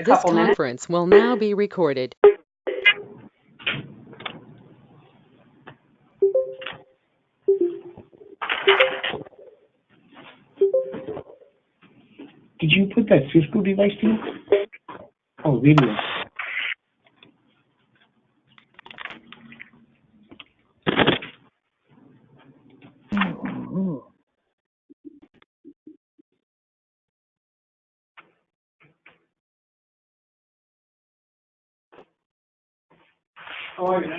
This couple minutes. conference will now be recorded. Did you put that Cisco device in? Oh, video. How are you?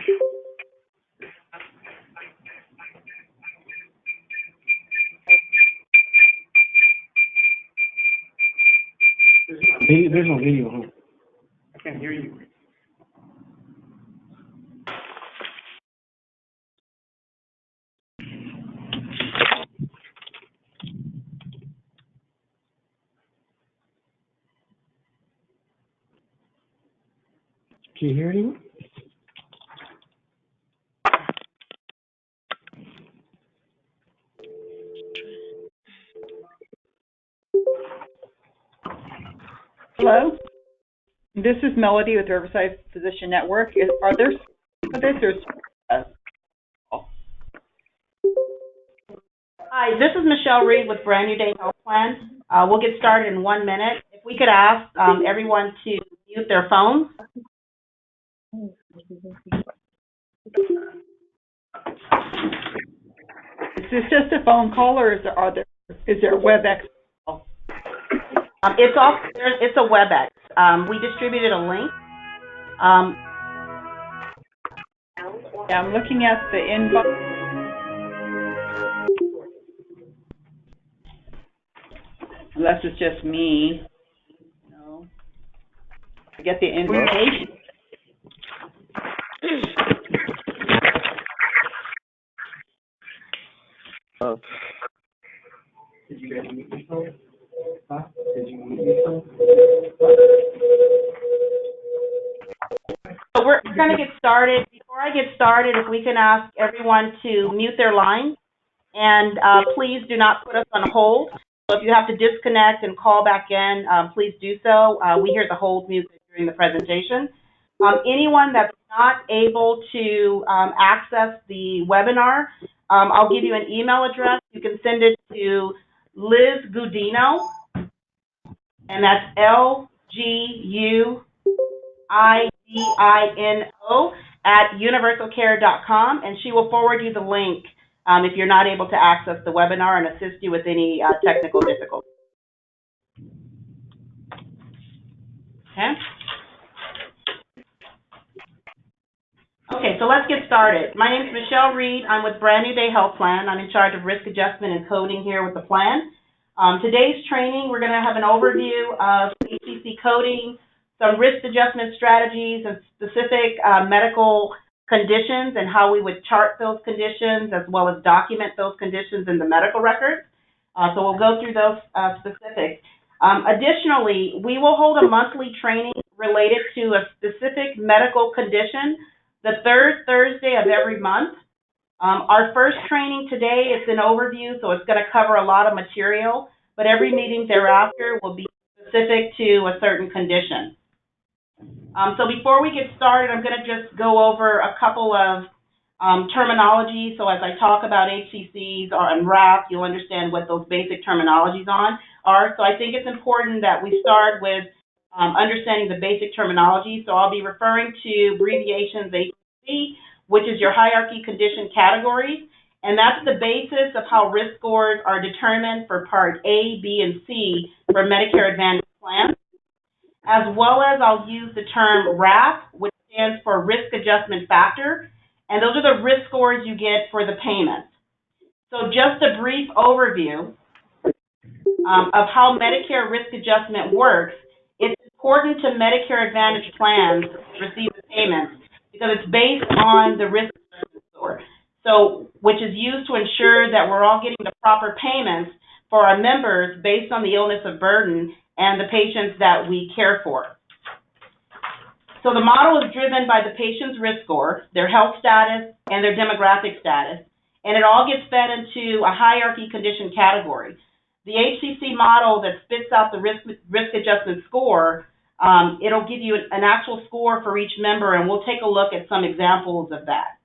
There's no video, huh? I can't hear you. Can you hear anyone? Hello, this is Melody with Riverside Physician Network. Are there for this or? Hi, this is Michelle Reed with Brand New Day Health Plan. We'll get started in 1 minute. If we could ask everyone to mute their phones. Is this just a phone call, or is there a WebEx? It's a WebEx. We distributed a link. Yeah, I'm looking at the inbox. Unless it's just me. No. I get the invitation. Oh. Did you guys meet yourself? Huh? Did you meet yourself? So we're going to get started. Before I get started, if we can ask everyone to mute their line, and please do not put us on hold. So if you have to disconnect and call back in, please do so. We hear the hold music during the presentation. Anyone that's not able to access the webinar, I'll give you an email address. You can send it to Liz Gudino, and that's LGUIDINO @universalcare.com, and she will forward you the link if you're not able to access the webinar and assist you with any technical difficulties. Okay? Okay, so let's get started. My name is Michelle Reed. I'm with Brand New Day Health Plan. I'm in charge of risk adjustment and coding here with the plan. Today's training, we're going to have an overview of HCC coding, some risk adjustment strategies, and specific medical conditions and how we would chart those conditions as well as document those conditions in the medical records. So we'll go through those specifics. Additionally, we will hold a monthly training related to a specific medical condition the third Thursday of every month. Our first training today is an overview, so it's going to cover a lot of material, but every meeting thereafter will be specific to a certain condition. So before we get started, I'm going to just go over a couple of terminology. So as I talk about HCCs and RAP, you'll understand what those basic terminologies are. So I think it's important that we start with understanding the basic terminology. So I'll be referring to abbreviations HCC, which is your hierarchy condition categories, and that's the basis of how risk scores are determined for Part A, B, and C for Medicare Advantage plans, as well as I'll use the term RAF, which stands for Risk Adjustment Factor, and those are the risk scores you get for the payment. So just a brief overview of how Medicare risk adjustment works. It's important to Medicare Advantage plans to receive the payments because it's based on the risk adjustment score, so which is used to ensure that we're all getting the proper payments for our members based on the illness of burden and the patients that we care for. So the model is driven by the patient's risk score, their health status, and their demographic status, and it all gets fed into a hierarchy condition category. The HCC model that spits out the risk adjustment score it'll give you an actual score for each member, and we'll take a look at some examples of that.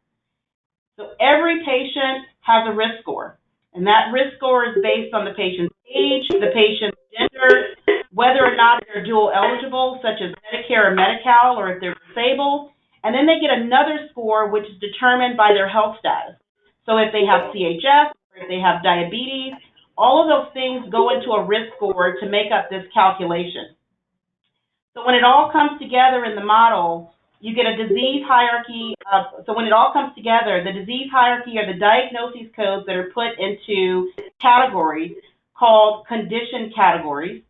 So every patient has a risk score, and that risk score is based on the patient's age, the patient's gender, whether or not they're dual eligible, such as Medicare or Medi-Cal, or if they're disabled. And then they get another score, which is determined by their health status. So if they have CHF, or if they have diabetes, all of those things go into a risk score to make up this calculation. So when it all comes together in the model, you get a disease hierarchy. So when it all comes together, the disease hierarchy are the diagnosis codes that are put into categories called condition categories.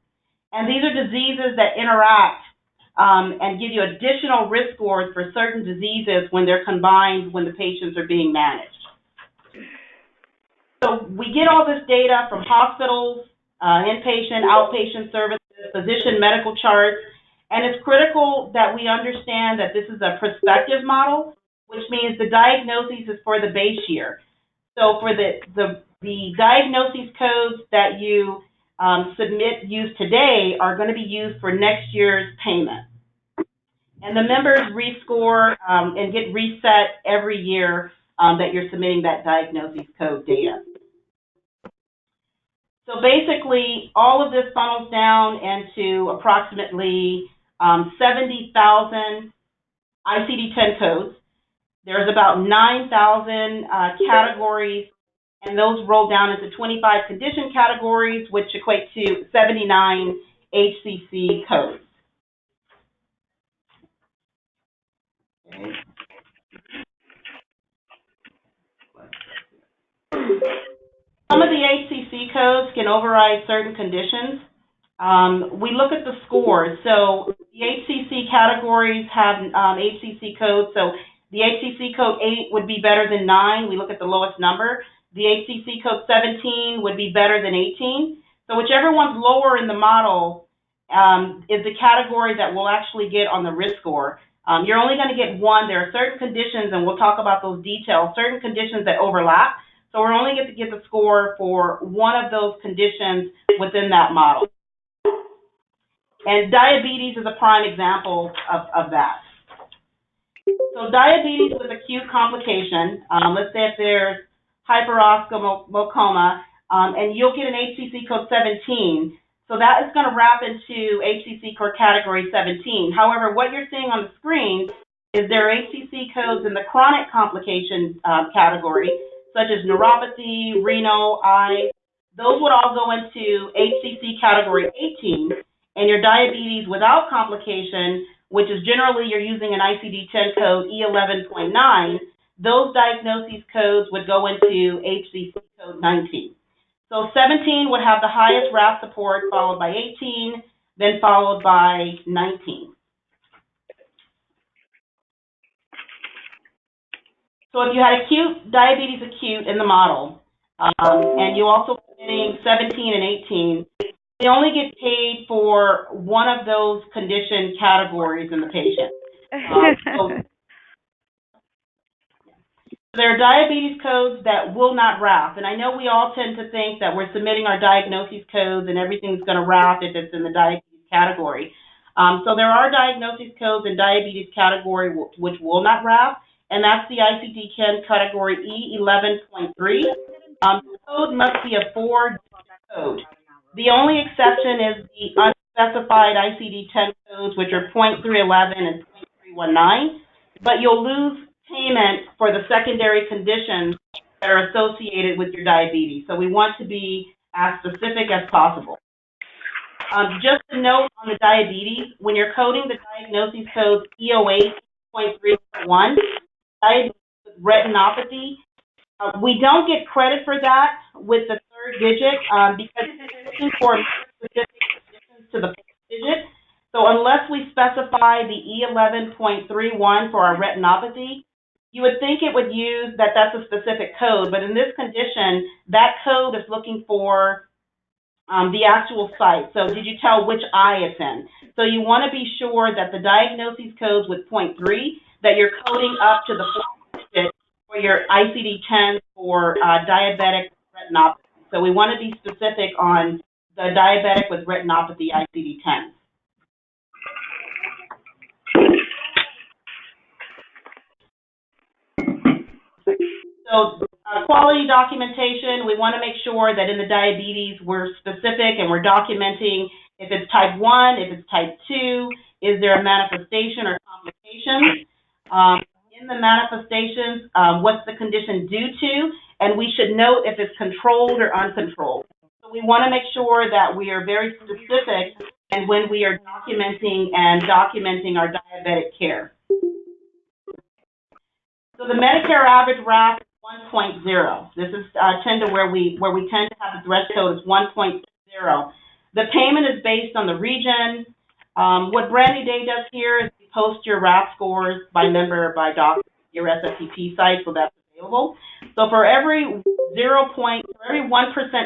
And these are diseases that interact and give you additional risk scores for certain diseases when they're combined when the patients are being managed. So we get all this data from hospitals, inpatient, outpatient services, physician medical charts, and it's critical that we understand that this is a prospective model, which means the diagnosis is for the base year. So for the diagnosis codes that you use today are going to be used for next year's payment. And the members rescore and get reset every year that you're submitting that diagnosis code data. So basically, all of this funnels down into approximately 70,000 ICD-10 codes. There's about 9,000 categories, and those roll down into 25 condition categories, which equate to 79 HCC codes. Okay. Some of the HCC codes can override certain conditions. We look at the scores. So the HCC categories have HCC codes. So the HCC code 8 would be better than 9. We look at the lowest number. The HCC code 17 would be better than 18. So whichever one's lower in the model is the category that we'll actually get on the risk score. You're only going to get one. There are certain conditions, and we'll talk about those details, certain conditions that overlap. So we're only going to get the score for one of those conditions within that model. And diabetes is a prime example of that. So diabetes with acute complication, let's say if there's hyperosmolarcoma, and you'll get an HCC code 17. So that is going to wrap into HCC code category 17. However, what you're seeing on the screen is there are HCC codes in the chronic complication category, such as neuropathy, renal, eye. Those would all go into HCC category 18, and your diabetes without complication, which is generally you're using an ICD-10 code E11.9, those diagnosis codes would go into HCC code 19. So 17 would have the highest RAF support, followed by 18, then followed by 19. So if you had diabetes acute in the model, and you also getting 17 and 18, they only get paid for one of those condition categories in the patient. So there are diabetes codes that will not RAF, and I know we all tend to think that we're submitting our diagnosis codes and everything's going to RAF if it's in the diabetes category. So there are diagnosis codes in diabetes category which will not RAF, and that's the ICD-10 category E11.3. The code must be a 4-digit code. The only exception is the unspecified ICD-10 codes, which are .311 and .319, but you'll lose payment for the secondary conditions that are associated with your diabetes. So we want to be as specific as possible. Just a note on the diabetes, when you're coding the diagnosis code E08.341, diabetes with retinopathy, we don't get credit for that with the third digit because it's looking for specific conditions to the fourth digit. So unless we specify the E11.31 for our retinopathy, you would think it would use that's a specific code, but in this condition, that code is looking for the actual site. So did you tell which eye it's in? So you want to be sure that the diagnosis codes with .3, that you're coding up to the fourth digit for your ICD-10 for diabetic retinopathy. So we want to be specific on the diabetic with retinopathy ICD-10. So quality documentation, we want to make sure that in the diabetes we're specific and we're documenting if it's type 1, if it's type 2, is there a manifestation or complication? In the manifestations, what's the condition due to? And we should note if it's controlled or uncontrolled. So we want to make sure that we are very specific and when we are documenting our diabetic care. So the Medicare average RAF is 1.0. This is tend to where we tend to have the threshold is 1.0. The payment is based on the region. What Brand New Day does here is we post your RAF scores by member, by doctor, your SFTP site, so that's available. So for every 1%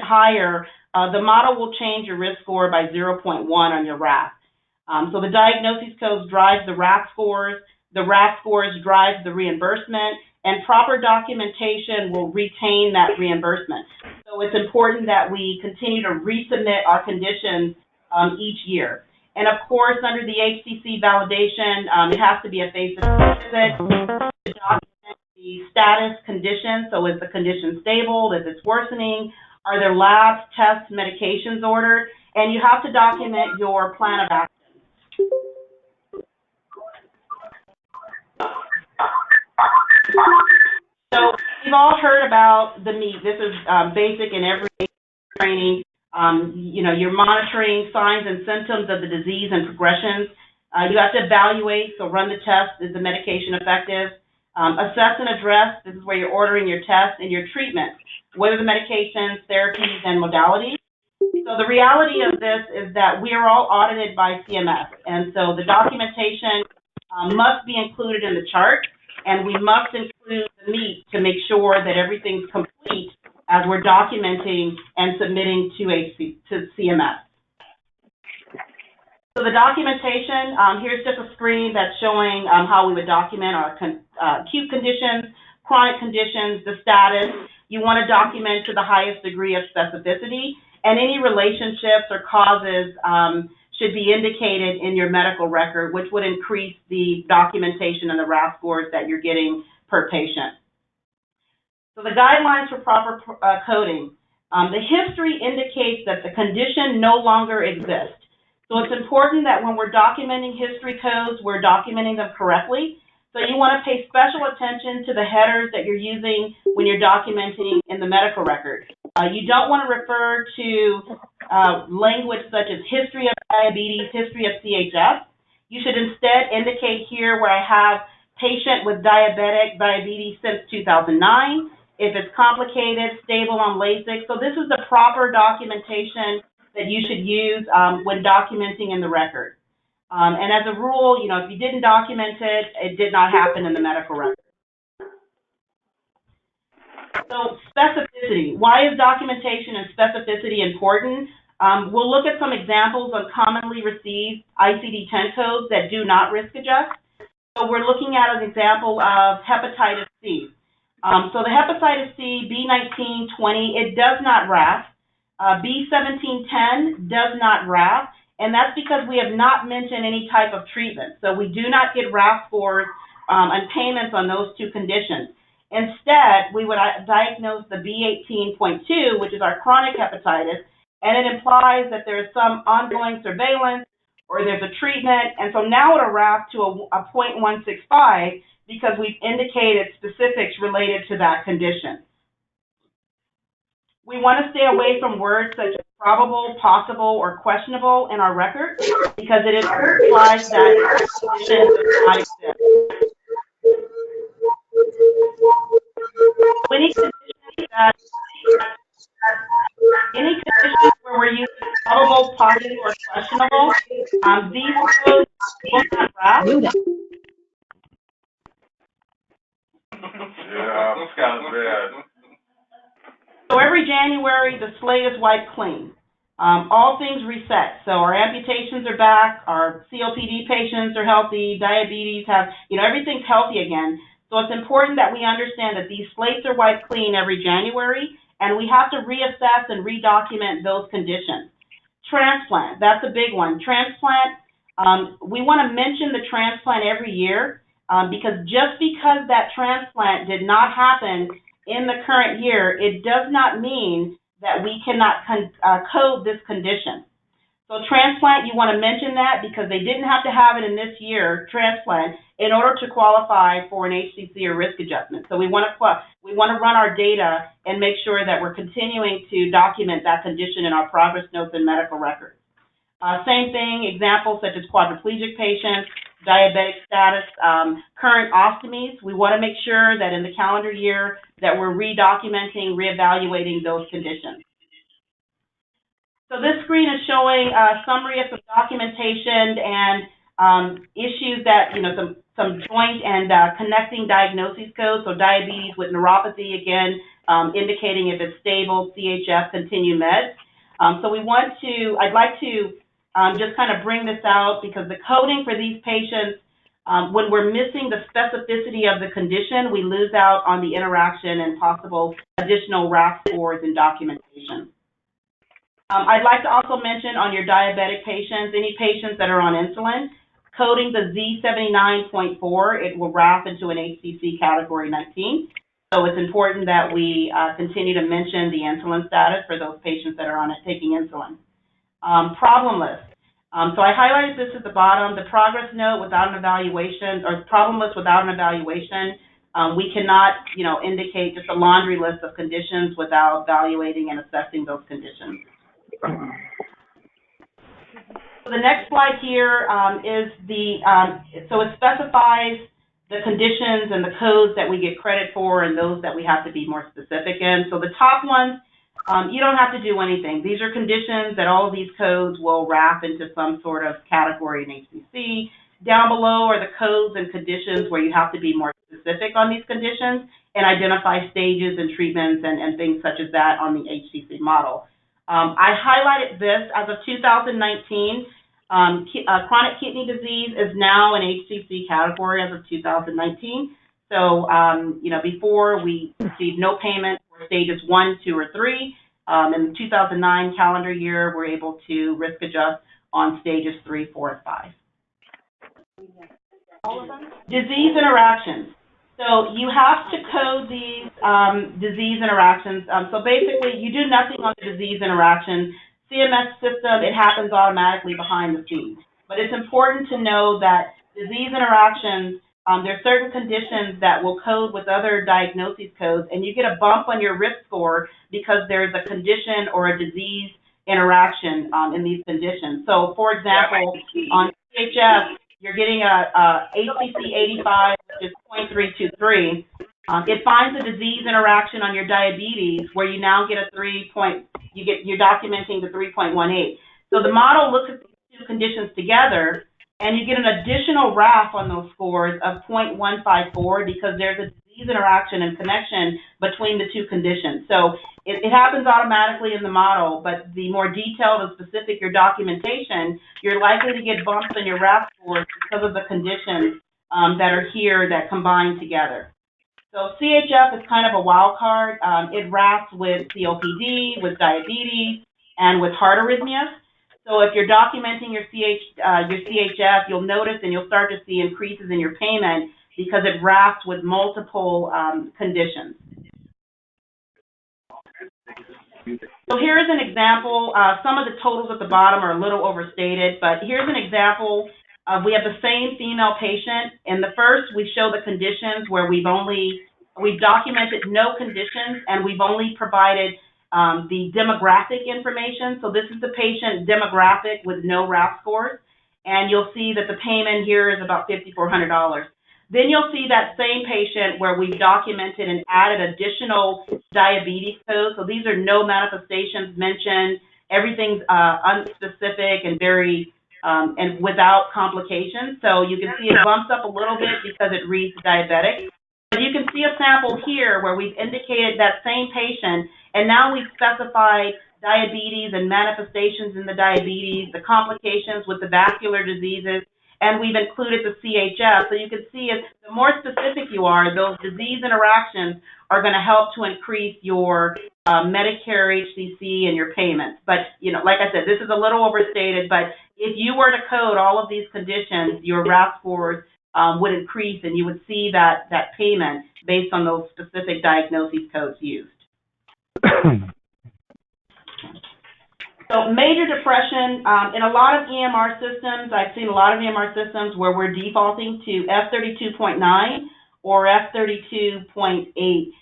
higher, the model will change your risk score by 0.1 on your RAF. So the diagnosis codes drives the RAF scores. The RAF scores drive the reimbursement, and proper documentation will retain that reimbursement. So it's important that we continue to resubmit our conditions each year. And of course, under the HCC validation, it has to be a face-to-face visit to document the status condition. So is the condition stable? Is it worsening? Are there labs, tests, medications ordered? And you have to document your plan of action. So we've all heard about the MEET. This is basic in every training. You're monitoring signs and symptoms of the disease and progressions. You have to evaluate, so run the test. Is the medication effective? Assess and address. This is where you're ordering your tests and your treatment. What are the medications, therapies, and modalities? So the reality of this is that we are all audited by CMS, and so the documentation must be included in the chart, and we must include the MEET to make sure that everything's complete as we're documenting and submitting to CMS. So the documentation, here's just a screen that's showing how we would document our acute conditions, chronic conditions, the status. You want to document to the highest degree of specificity, and any relationships or causes should be indicated in your medical record, which would increase the documentation and the RAF scores that you're getting per patient. So the guidelines for proper coding. The history indicates that the condition no longer exists. So it's important that when we're documenting history codes, we're documenting them correctly. So you want to pay special attention to the headers that you're using when you're documenting in the medical record. You don't want to refer to language such as history of diabetes, history of CHF. You should instead indicate here where I have patient with diabetes since 2009. If it's complicated, stable on LASIK. So this is the proper documentation that you should use when documenting in the record. And as a rule, if you didn't document it, it did not happen in the medical record. So specificity. Why is documentation and specificity important? We'll look at some examples of commonly received ICD-10 codes that do not risk adjust. So we're looking at an example of hepatitis C. So the hepatitis C, B1920, it does not RAF. B1710 does not RAF, and that's because we have not mentioned any type of treatment. So we do not get RAF scores and payments on those two conditions. Instead, we would diagnose the B18.2, which is our chronic hepatitis, and it implies that there is some ongoing surveillance or there's a treatment, and so now it'll RAF to a 0.165 because we've indicated specifics related to that condition. We want to stay away from words such as probable, possible, or questionable in our record because it implies that condition does not exist. Any conditions where we're using probable, possible, or questionable, these codes will not RAF. Yeah, that's kind of bad. So every January, the slate is wiped clean. All things reset. So our amputations are back, our COPD patients are healthy, diabetes everything's healthy again. So it's important that we understand that these slates are wiped clean every January, and we have to reassess and redocument those conditions. Transplant, that's a big one. Transplant, we want to mention the transplant every year because just because that transplant did not happen in the current year, it does not mean that we cannot code this condition. So transplant, you want to mention that because they didn't have to have it in this year, transplant, in order to qualify for an HCC or risk adjustment. So we want to run our data and make sure that we're continuing to document that condition in our progress notes and medical records. Same thing, examples such as quadriplegic patients, diabetic status, current ostomies. We want to make sure that in the calendar year that we're redocumenting, reevaluating those conditions. So this screen is showing a summary of some documentation and issues that, some joint and connecting diagnoses codes. So diabetes with neuropathy, again, indicating if it's stable, CHF, continue meds. So I'd like to just kind of bring this out because the coding for these patients, when we're missing the specificity of the condition, we lose out on the interaction and possible additional RAF scores and documentation. I'd like to also mention on your diabetic patients, any patients that are on insulin, coding the Z79.4, it will RAF into an HCC category 19. So it's important that we continue to mention the insulin status for those patients that are on it taking insulin. Problem list. So I highlighted this at the bottom, the progress note without an evaluation, or problem list without an evaluation. We cannot, indicate just a laundry list of conditions without evaluating and assessing those conditions. So the next slide here is so it specifies the conditions and the codes that we get credit for and those that we have to be more specific in. So the top ones, you don't have to do anything. These are conditions that all of these codes will wrap into some sort of category in HCC. Down below are the codes and conditions where you have to be more specific on these conditions and identify stages and treatments and things such as that on the HCC model. I highlighted this as of 2019. Chronic kidney disease is now an HCC category as of 2019. So, before we received no payment for stages 1, 2, or 3. In the 2009 calendar year, we're able to risk adjust on stages 3, 4, and 5. Disease interactions. So you have to code these disease interactions. So basically, you do nothing on the disease interaction. CMS system, it happens automatically behind the scenes. But it's important to know that disease interactions, there are certain conditions that will code with other diagnosis codes, and you get a bump on your RIP score because there's a condition or a disease interaction in these conditions. So, for example, on CHF, you're getting a HCC 85, which is 0.323. It finds a disease interaction on your diabetes where you now get you're documenting the 3.18. So the model looks at these two conditions together, and you get an additional RAF on those scores of 0.154 because there's a disease interaction and connection between the two conditions. So it happens automatically in the model, but the more detailed and specific your documentation, you're likely to get bumps in your RAF scores because of the conditions that are here that combine together. So CHF is kind of a wild card. It RAFs with COPD, with diabetes, and with heart arrhythmias. So if you're documenting your CHF, you'll notice and you'll start to see increases in your payment because it RAFs with multiple conditions. So here's an example. Some of the totals at the bottom are a little overstated, but here's an example. We have the same female patient. In the first, we show the conditions where we've documented no conditions and we've only provided the demographic information. So this is the patient demographic with no RAF scores. And you'll see that the payment here is about $5,400. Then you'll see that same patient where we've documented and added additional diabetes codes. So these are no manifestations mentioned. Everything's unspecific and very and without complications. So you can see it bumps up a little bit because it reads diabetic. But you can see a sample here where we've indicated that same patient, and now we've specified diabetes and manifestations in the diabetes, the complications with the vascular diseases, and we've included the CHF. So you can see the more specific you are, those disease interactions are going to help to increase your Medicare HCC and your payments. But, like I said, this is a little overstated, but if you were to code all of these conditions, your RAF scores would increase, and you would see that payment based on those specific diagnosis codes used. So major depression, in a lot of EMR systems, I've seen a lot of EMR systems where we're defaulting to F32.9 or F32.8.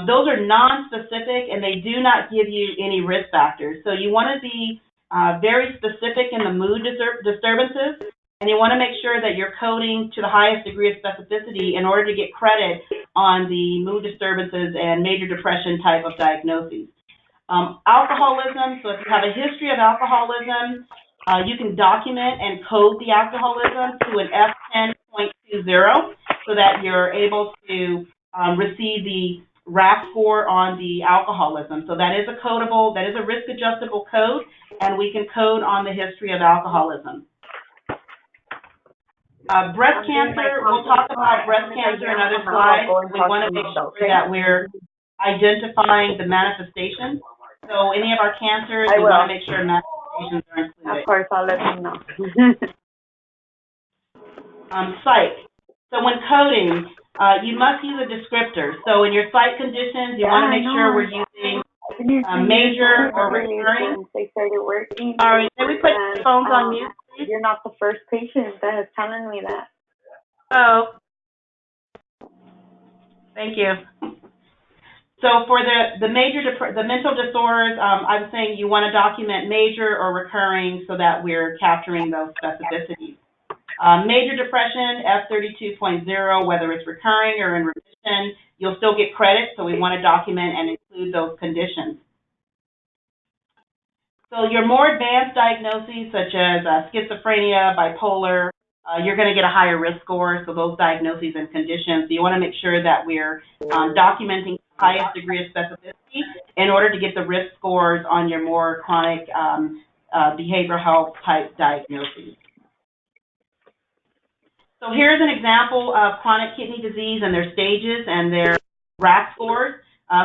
Those are non-specific, and they do not give you any risk factors. So you want to be very specific in the mood disturbances, and you want to make sure that you're coding to the highest degree of specificity in order to get credit on the mood disturbances and major depression type of diagnoses. Alcoholism, so if you have a history of alcoholism, you can document and code the alcoholism to an F10.20 so that you're able to receive the RAF score on the alcoholism. So that is a codable, that is a risk adjustable code, and we can code on the history of alcoholism. Breast cancer, we'll talk about breast cancer in other slides. We want to make sure that we're identifying the manifestations. So any of our cancers, we want to make sure manifestations are included. Of course, I'll let them know. Psych. So when coding, you must use a descriptor. So in your psych conditions, you want to make sure we're using major or recurring. They started working. All right, can we put your phones on mute, please? You're not the first patient that is telling me that. Oh. Thank you. So for the mental disorders, I was saying you want to document major or recurring so that we're capturing those specificities. Major depression, F32.0, whether it's recurring or in remission, you'll still get credit, so we want to document and include those conditions. So your more advanced diagnoses, such as schizophrenia, bipolar, you're going to get a higher risk score, so those diagnoses and conditions. So you want to make sure that we're documenting the highest degree of specificity in order to get the risk scores on your more chronic behavioral health type diagnoses. So here's an example of chronic kidney disease and their stages and their RAF scores.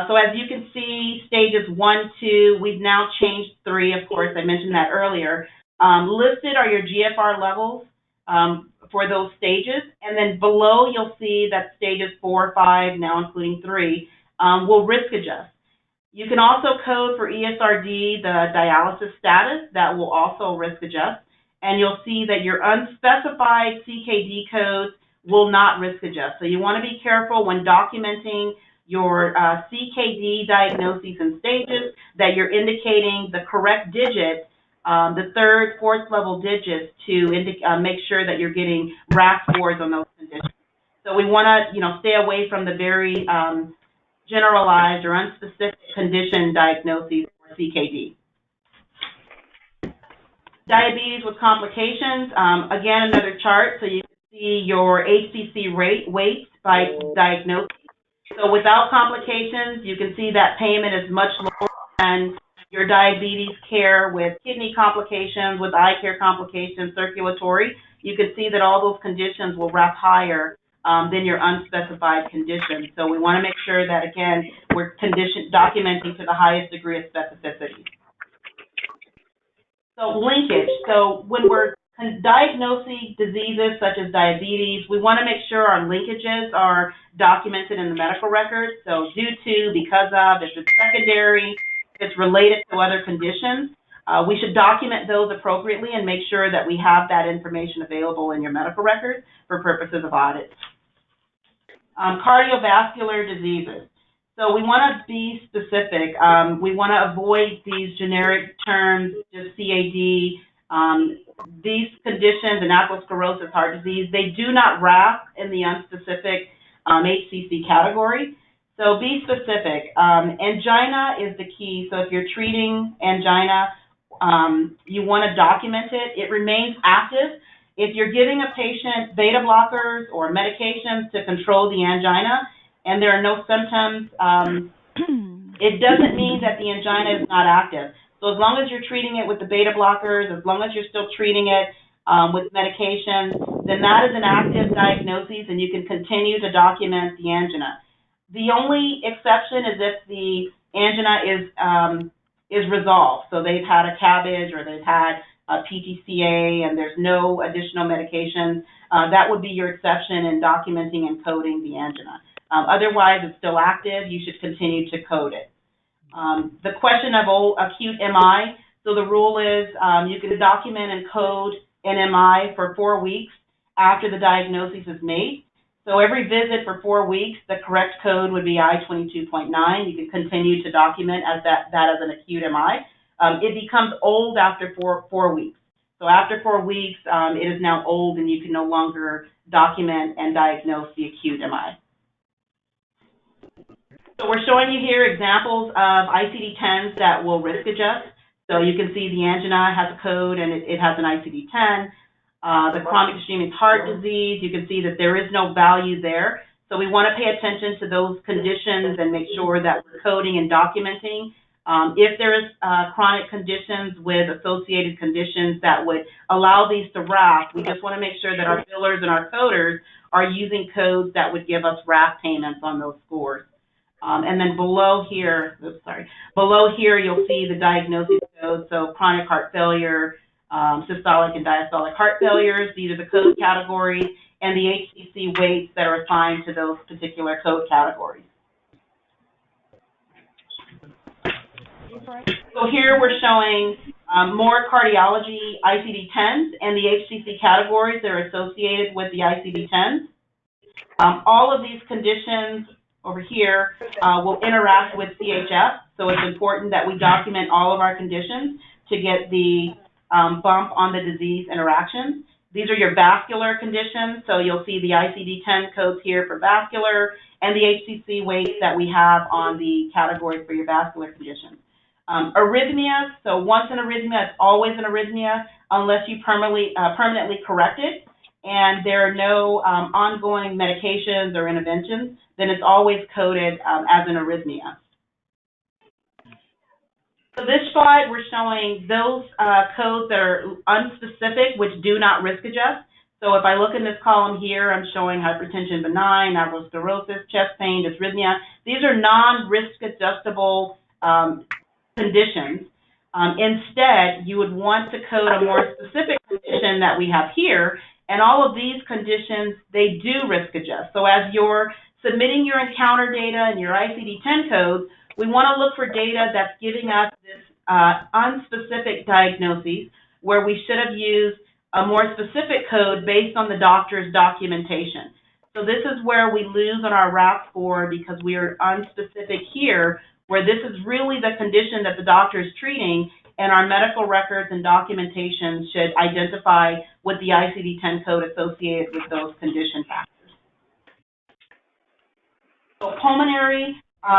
So as you can see, stages 1, 2, we've now changed 3, of course, I mentioned that earlier. Listed are your GFR levels for those stages, and then below you'll see that stages 4, 5, now including 3, will risk adjust. You can also code for ESRD, the dialysis status, that will also risk adjust, and you'll see that your unspecified CKD codes will not risk adjust. So you want to be careful when documenting your CKD diagnoses and stages that you're indicating the correct digit, the third, fourth level digits to make sure that you're getting RAF scores on those conditions. So we want to, stay away from the very generalized or unspecific condition diagnoses for CKD. Diabetes with complications, again, another chart, so you can see your HCC weights by diagnosis. So without complications, you can see that payment is much lower than your diabetes care with kidney complications, with eye care complications, circulatory. You can see that all those conditions will RAF higher than your unspecified conditions. So we want to make sure that, again, we're documenting to the highest degree of specificity. So linkage. So when we're diagnosing diseases such as diabetes, we want to make sure our linkages are documented in the medical record. So due to, because of, if it's secondary, if it's related to other conditions, we should document those appropriately and make sure that we have that information available in your medical record for purposes of audit. Cardiovascular diseases. So we want to be specific. We want to avoid these generic terms, just CAD. These conditions, and atherosclerosis, heart disease, they do not RAF in the unspecific HCC category. So be specific. Angina is the key. So if you're treating angina, you want to document it. It remains active. If you're giving a patient beta blockers or medications to control the angina and there are no symptoms, it doesn't mean that the angina is not active. So as long as you're treating it with the beta blockers, as long as you're still treating it with medication, then that is an active diagnosis and you can continue to document the angina. The only exception is if the angina is resolved. So they've had a cabbage or they've had PGCA, and there's no additional medications, that would be your exception in documenting and coding the angina. Otherwise, it's still active. You should continue to code it. The question of acute MI, so the rule is you can document and code an MI for 4 weeks after the diagnosis is made. So every visit for 4 weeks, the correct code would be I-22.9. You can continue to document as that as an acute MI. It becomes old after four weeks. So after 4 weeks, it is now old and you can no longer document and diagnose the acute MI. So we're showing you here examples of ICD-10s that will risk adjust. So you can see the angina has a code and it has an ICD-10. The chronic ischemic heart disease, you can see that there is no value there. So we want to pay attention to those conditions and make sure that we're coding and documenting. If there is chronic conditions with associated conditions that would allow these to RAF, we just want to make sure that our billers and our coders are using codes that would give us RAF payments on those scores. And then below here, you'll see the diagnosis code. So chronic heart failure, systolic and diastolic heart failures, these are the code categories, and the HCC weights that are assigned to those particular code categories. So here we're showing more cardiology ICD-10s and the HCC categories that are associated with the ICD-10s. All of these conditions over here will interact with CHF, so it's important that we document all of our conditions to get the bump on the disease interactions. These are your vascular conditions, so you'll see the ICD-10 codes here for vascular and the HCC weights that we have on the categories for your vascular conditions. Arrhythmias, so once an arrhythmia, it's always an arrhythmia unless you permanently correct it and there are no ongoing medications or interventions, then it's always coded as an arrhythmia. So this slide, we're showing those codes that are unspecific, which do not risk adjust. So if I look in this column here, I'm showing hypertension benign, atherosclerosis, chest pain, dysrhythmia. These are non-risk adjustable conditions. Instead, you would want to code a more specific condition that we have here, and all of these conditions, they do risk adjust. So as you're submitting your encounter data and your ICD-10 codes, we want to look for data that's giving us this unspecific diagnosis where we should have used a more specific code based on the doctor's documentation. So this is where we lose on our RAF score because we are unspecific here, where this is really the condition that the doctor is treating, and our medical records and documentation should identify with the ICD-10 code associated with those condition factors. So pulmonary,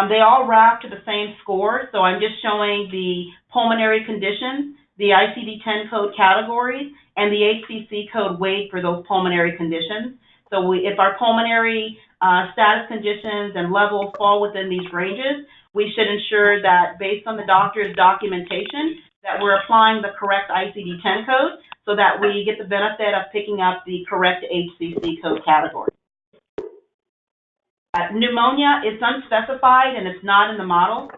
they all RAF to the same score, so I'm just showing the pulmonary conditions, the ICD-10 code categories, and the HCC code weight for those pulmonary conditions. So if our pulmonary status conditions and levels fall within these ranges, we should ensure that based on the doctor's documentation that we're applying the correct ICD-10 code so that we get the benefit of picking up the correct HCC code category. Pneumonia is unspecified and it's not in the model.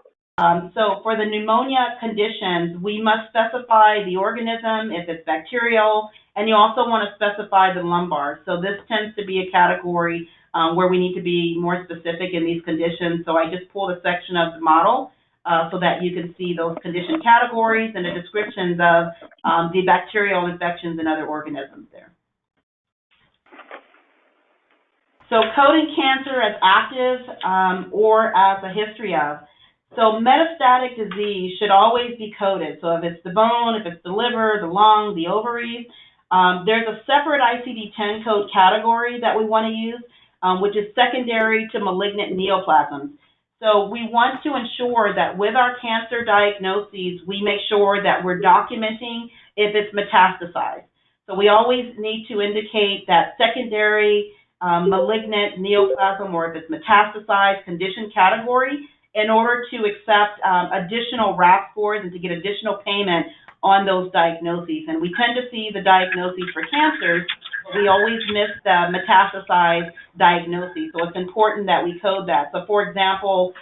So for the pneumonia conditions, we must specify the organism, if it's bacterial, and you also want to specify the lumbar. So this tends to be a category where we need to be more specific in these conditions. So I just pulled a section of the model so that you can see those condition categories and the descriptions of the bacterial infections and other organisms there. So coding cancer as active or as a history of. So metastatic disease should always be coded. So if it's the bone, if it's the liver, the lung, the ovaries, there's a separate ICD-10 code category that we want to use, which is secondary to malignant neoplasms. So we want to ensure that with our cancer diagnoses, we make sure that we're documenting if it's metastasized. So we always need to indicate that secondary malignant neoplasm, or if it's metastasized condition category, in order to accept additional RAF scores and to get additional payment on those diagnoses. And we tend to see the diagnoses for cancers, but we always miss the metastasized diagnosis. So it's important that we code that. So for example,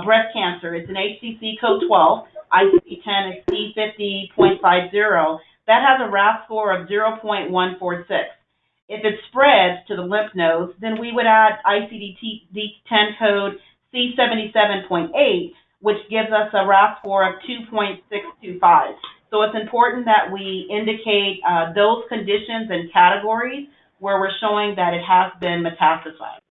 breast cancer, it's an HCC code 12, ICD-10 is P50.50. that has a RAF score of 0.146. If it spreads to the lymph nodes, then we would add ICD-10 code C77.8, which gives us a RAF score of 2.625. So it's important that we indicate those conditions and categories where we're showing that it has been metastasized.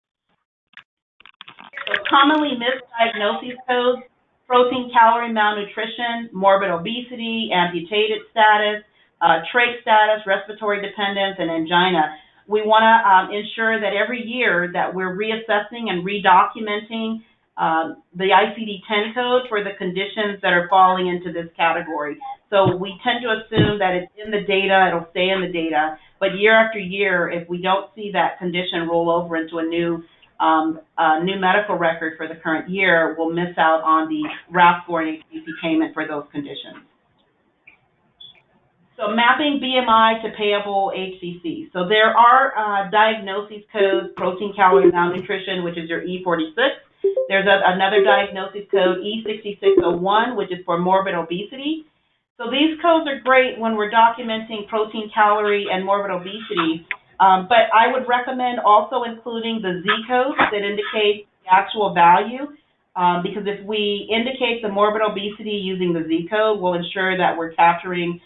So commonly misdiagnosed codes: protein calorie malnutrition, morbid obesity, amputated status, trach status, respiratory dependence, and angina. We want to ensure that every year that we're reassessing and redocumenting the ICD-10 code for the conditions that are falling into this category. So we tend to assume that it's in the data, it'll stay in the data, but year after year, if we don't see that condition roll over into a new medical record for the current year, we'll miss out on the RAF score and HCC payment for those conditions. So mapping BMI to payable HCC. So there are diagnosis codes: protein calorie malnutrition, which is your E46. There's another diagnosis code, E6601, which is for morbid obesity. So these codes are great when we're documenting protein calorie and morbid obesity, but I would recommend also including the Z codes that indicate the actual value, because if we indicate the morbid obesity using the Z code, we'll ensure that we're capturing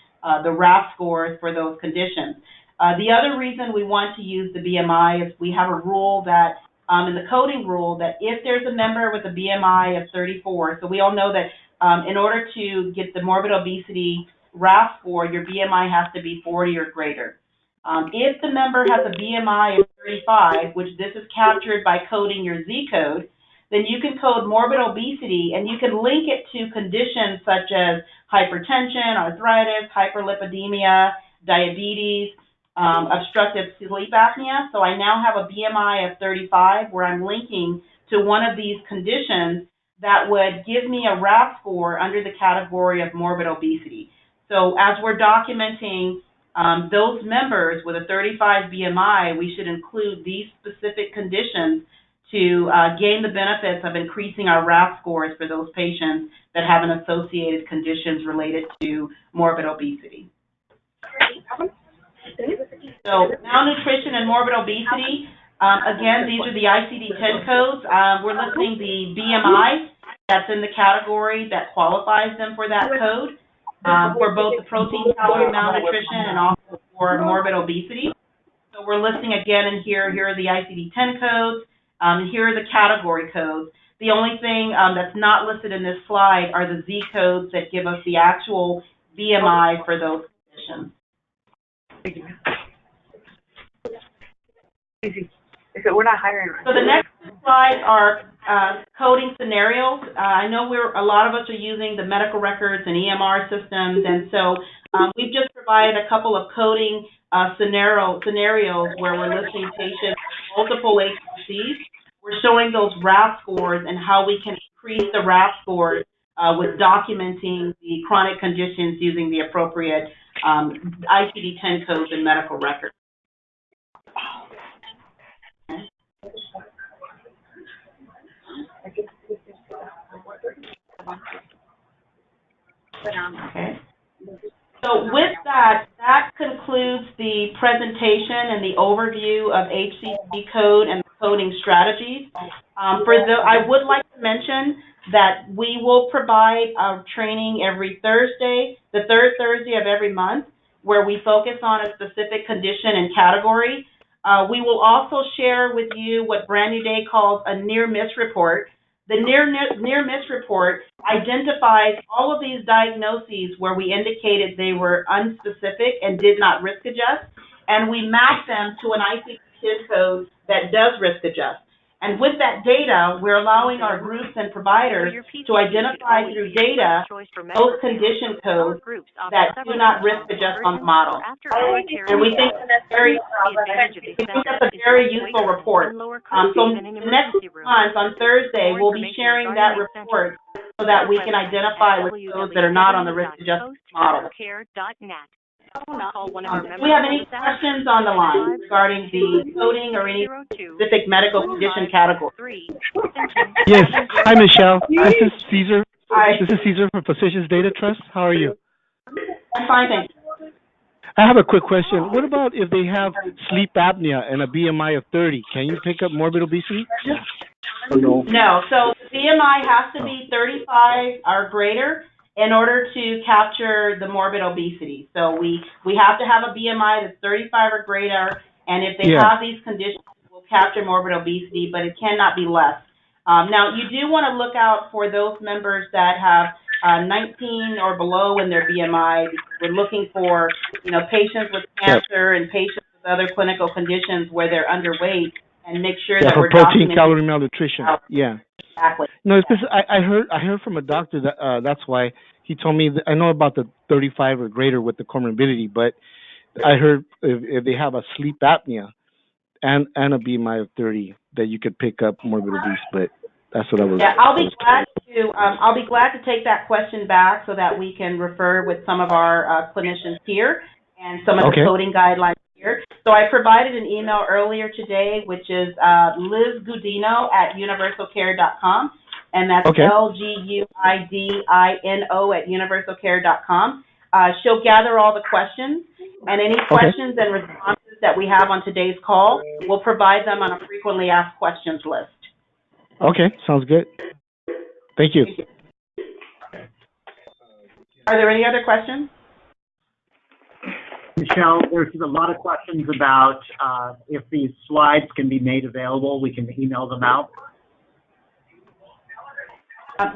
the RAF scores for those conditions. The other reason we want to use the BMI is we have a rule that, in the coding rule, that if there's a member with a BMI of 34, so we all know that in order to get the morbid obesity RAF score, your BMI has to be 40 or greater. If the member has a BMI of 35, which this is captured by coding your Z code, then you can code morbid obesity and you can link it to conditions such as hypertension, arthritis, hyperlipidemia, diabetes, obstructive sleep apnea. So I now have a BMI of 35 where I'm linking to one of these conditions that would give me a RAF score under the category of morbid obesity. So as we're documenting those members with a 35 BMI, we should include these specific conditions to gain the benefits of increasing our RAF scores for those patients that have an associated conditions related to morbid obesity. So malnutrition and morbid obesity, again, these are the ICD-10 codes. We're listing the BMI that's in the category that qualifies them for that code, for both the protein calorie malnutrition and also for morbid obesity. So we're listing again in here are the ICD-10 codes. Here are the category codes. The only thing that's not listed in this slide are the Z codes that give us the actual BMI for those conditions. We're not hiring right So the next slides are coding scenarios. I know a lot of us are using the medical records and EMR systems, and so we've just provided a couple of coding scenarios where we're listing patients with multiple HCCs. We're showing those RAF scores and how we can increase the RAF scores with documenting the chronic conditions using the appropriate ICD-10 codes and medical records. Okay. So with that concludes the presentation and the overview of HCC code and coding strategies. I would like to mention that we will provide training every Thursday, the third Thursday of every month, where we focus on a specific condition and category. We will also share with you what Brand New Day calls a near-miss report. The near-miss report identifies all of these diagnoses where we indicated they were unspecific and did not risk adjust, and we map them to an ICD-10 code that does risk adjust. And with that data, we're allowing our groups and providers to identify through data those condition codes that do not risk adjust on the model. And we think that's a very useful report. So the next month on Thursday, we'll be sharing that report so that we can identify with those that are not on the risk adjustment model. Do we have any questions on the line regarding the coding or any specific medical condition category? Yes. Hi, Michelle. This is Caesar. Hi. This is Caesar from Physicians Data Trust. How are you? I'm fine, thank you. I have a quick question. What about if they have sleep apnea and a BMI of 30? Can you pick up morbid obesity? Or no? No, so the BMI has to be 35 or greater in order to capture the morbid obesity. So we have to have a BMI that's 35 or greater, and if they Yeah. have these conditions, we'll capture morbid obesity, but it cannot be less. Now, you do want to look out for those members that have 19 or below in their BMI. We're looking for, patients with cancer and patients with other clinical conditions where they're underweight, and make sure Yeah, that for we're protein, documenting. calorie malnutrition. Yeah. Exactly. No, it's just I heard from a doctor that that's why he told me that I know about the 35 or greater with the comorbidity, but I heard if they have a sleep apnea and a BMI of 30 that you could pick up morbid obese, but that's what I was. Yeah, I'll be glad to take that question back so that we can refer with some of our clinicians here and some of the coding guidelines here. So I provided an email earlier today, which is Liz Gudino at universalcare.com, and that's LGUIDINO at universalcare.com. She'll gather all the questions, and any questions and responses that we have on today's call, we'll provide them on a frequently asked questions list. Okay, sounds good. Thank you. Are there any other questions? Michelle, there's a lot of questions about if these slides can be made available. We can email them out.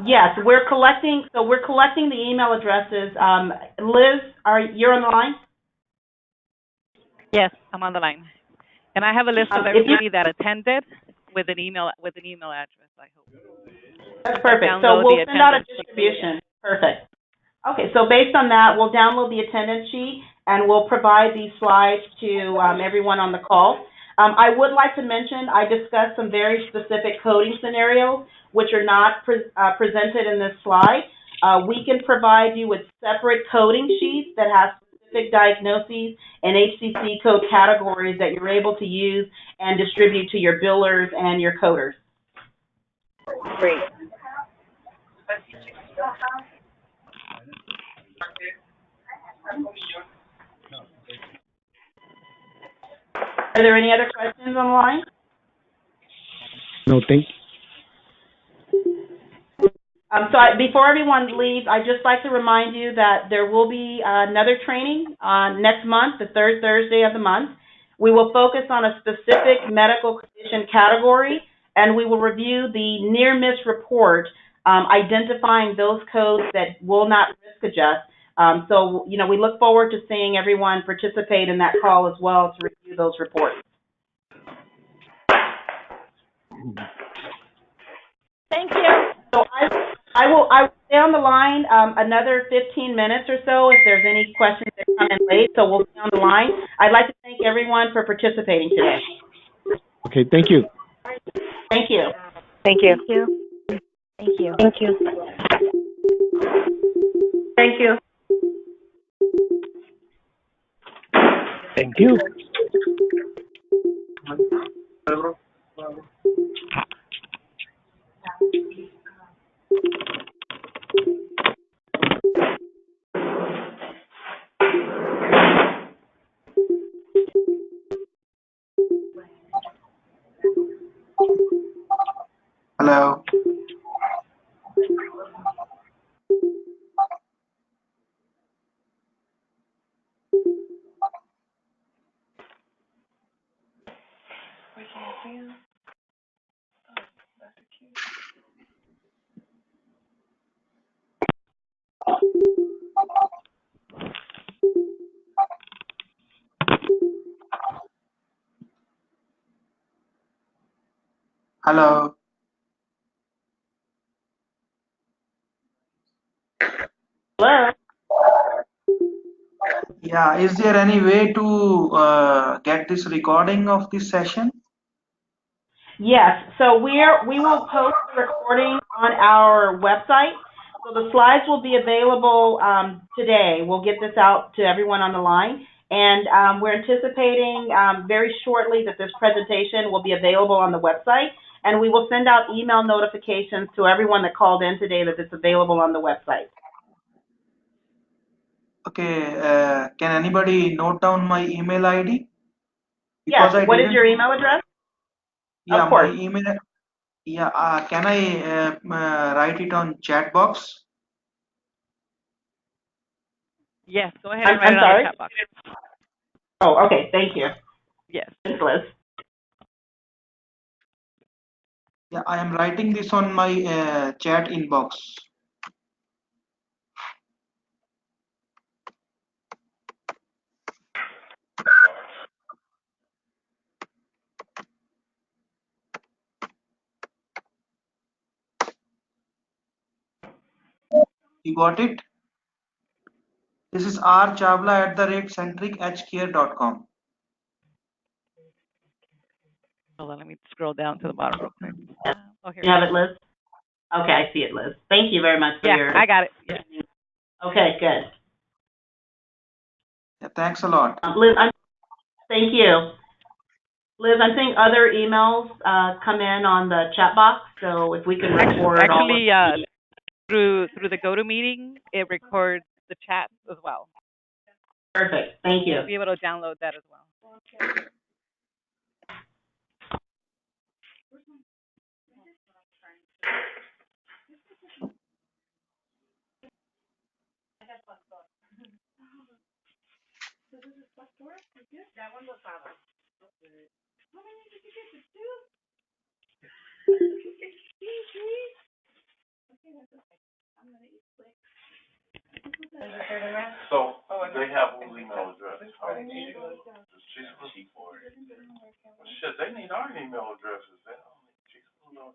Yes, we're collecting the email addresses. Liz, you're on the line? Yes, I'm on the line. And I have a list of everybody that attended with an email address, I hope. That's perfect. So we'll send out a distribution. Perfect. Okay, so based on that, we'll download the attendance sheet and we'll provide these slides to everyone on the call. I would like to mention I discussed some very specific coding scenarios which are not presented in this slide. We can provide you with separate coding sheets that have specific diagnoses and HCC code categories that you're able to use and distribute to your billers and your coders. Great. Are there any other questions on the line? No, thank you. Before everyone leaves, I'd just like to remind you that there will be another training next month, the third Thursday of the month. We will focus on a specific medical condition category, and we will review the near-miss report, identifying those codes that will not risk adjust. We look forward to seeing everyone participate in that call as well to review those reports. Thank you. So I will stay on the line another 15 minutes or so if there's any questions that come in late, so we'll stay on the line. I'd like to thank everyone for participating today. Okay, thank you. Thank you. Thank you. Thank you. Thank you. Thank you. Thank you. Hello. Hello. Hello. Yeah, is there any way to get this recording of this session? Yes, so we will post the recording on our website. So the slides will be available today. We'll get this out to everyone on the line. And we're anticipating very shortly that this presentation will be available on the website. And we will send out email notifications to everyone that called in today that it's available on the website. Okay, can anybody note down my email ID? Yes, Because I what is didn't. your email address? Yeah, Of my course. email. Yeah, can I write it on chat box? Yes, go ahead and write I'm it on the sorry? chat box. Oh, okay, thank you. Yes. Thanks, Liz. Yeah, I am writing this on my chat inbox. You got it? This is rchavla@centrichcare.com. Hold on, let me scroll down to the bottom real quick. Oh, here You we have go. it, Liz? Okay, I see it, Liz. Thank you very much for Yeah, your... I got it. Yeah. Okay, good. Yeah, thanks a lot. Liz, thank you. Liz, I'm seeing other emails come in on the chat box, so if we can record all of Actually, through the GoToMeeting, it records the chat as well. Perfect, thank you. You'll be able to download that as well. So they have whose email address? How do you she's cheap for it. Well, shit, they need our email addresses. They don't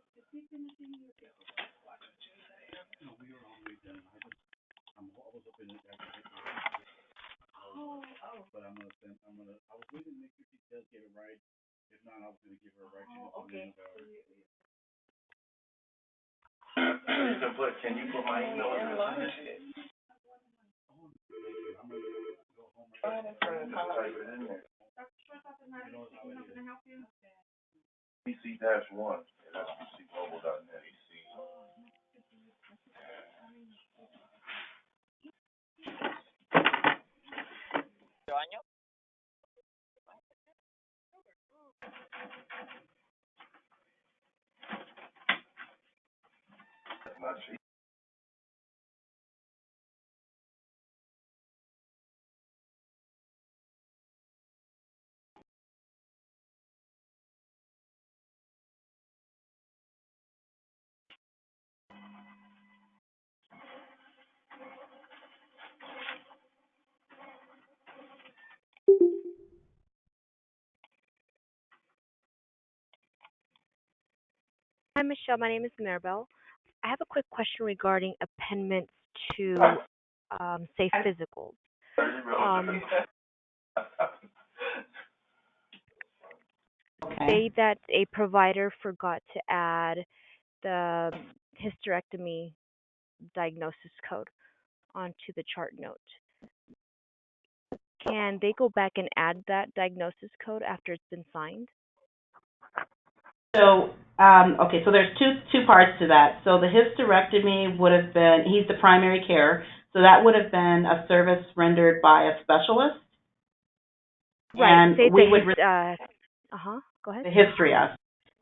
can you put my email address in there? Just type it in there. PC-1 at HCCglobal.net. Not cheap. Hi, Michelle. My name is Maribel. I have a quick question regarding appendments to, say, physicals. Um, Okay. Say that a provider forgot to add the hysterectomy diagnosis code onto the chart note. Can they go back and add that diagnosis code after it's been signed? So, okay, so there's two parts to that. So the hysterectomy would have been, he's the primary care, so that would have been a service rendered by a specialist. Right. And Say we the would go ahead. the history of.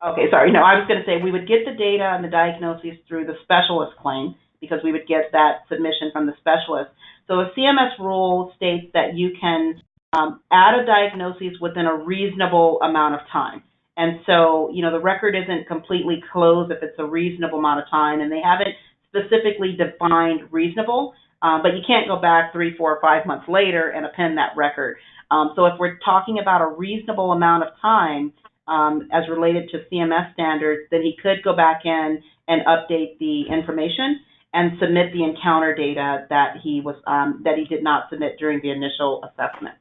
Okay, sorry. No, I was going to say we would get the data and the diagnoses through the specialist claim because we would get that submission from the specialist. So a CMS rule states that you can add a diagnosis within a reasonable amount of time. And so, you know, the record isn't completely closed if it's a reasonable amount of time, and they haven't specifically defined reasonable, but you can't go back 3, 4, or 5 months later and append that record. So if we're talking about a reasonable amount of time, as related to CMS standards, then he could go back in and update the information and submit the encounter data that he did not submit during the initial assessment.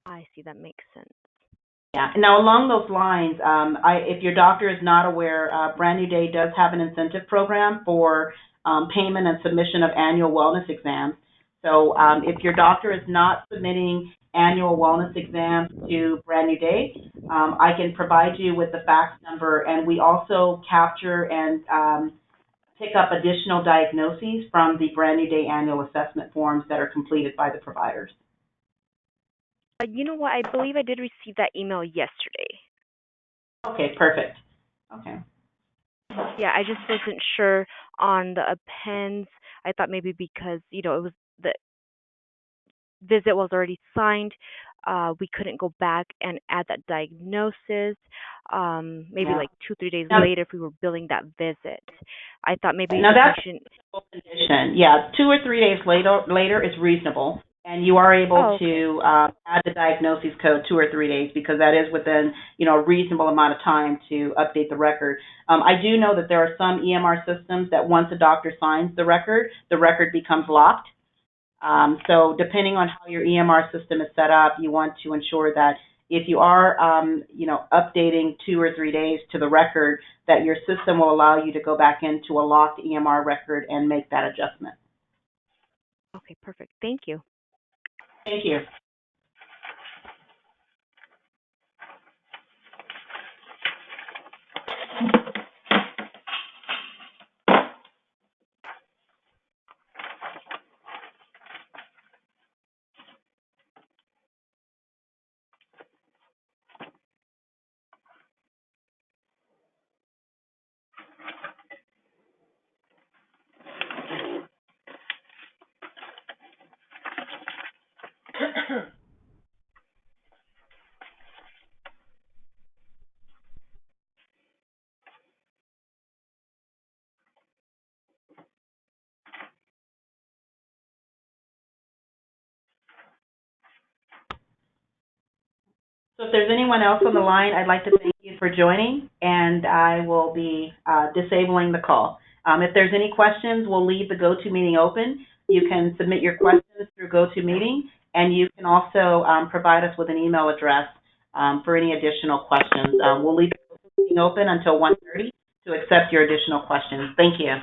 I see. That makes sense. Yeah. Now, along those lines, if your doctor is not aware, Brand New Day does have an incentive program for payment and submission of annual wellness exams. So if your doctor is not submitting annual wellness exams to Brand New Day, I can provide you with the fax number, and we also capture and pick up additional diagnoses from the Brand New Day annual assessment forms that are completed by the providers. You know what? I believe I did receive that email yesterday. Okay, perfect. Okay. Yeah, I just wasn't sure on the appends. I thought maybe because, it was the visit was already signed, we couldn't go back and add that diagnosis. Maybe Yeah. like 2, 3 days Now, later if we were billing that visit. I thought maybe now the that's patient. a condition. Yeah, 2 or 3 days later is reasonable, and you are able Oh, okay. to add the diagnosis code 2 or 3 days because that is within a reasonable amount of time to update the record. I do know that there are some EMR systems that once a doctor signs the record becomes locked. So depending on how your EMR system is set up, you want to ensure that if you are, updating 2 or 3 days to the record, that your system will allow you to go back into a locked EMR record and make that adjustment. Okay, perfect. Thank you. Thank you. So if there's anyone else on the line, I'd like to thank you for joining, and I will be disabling the call. If there's any questions, we'll leave the GoToMeeting open. You can submit your questions through GoToMeeting, and you can also provide us with an email address for any additional questions. We'll leave the GoToMeeting open until 1:30 to accept your additional questions. Thank you.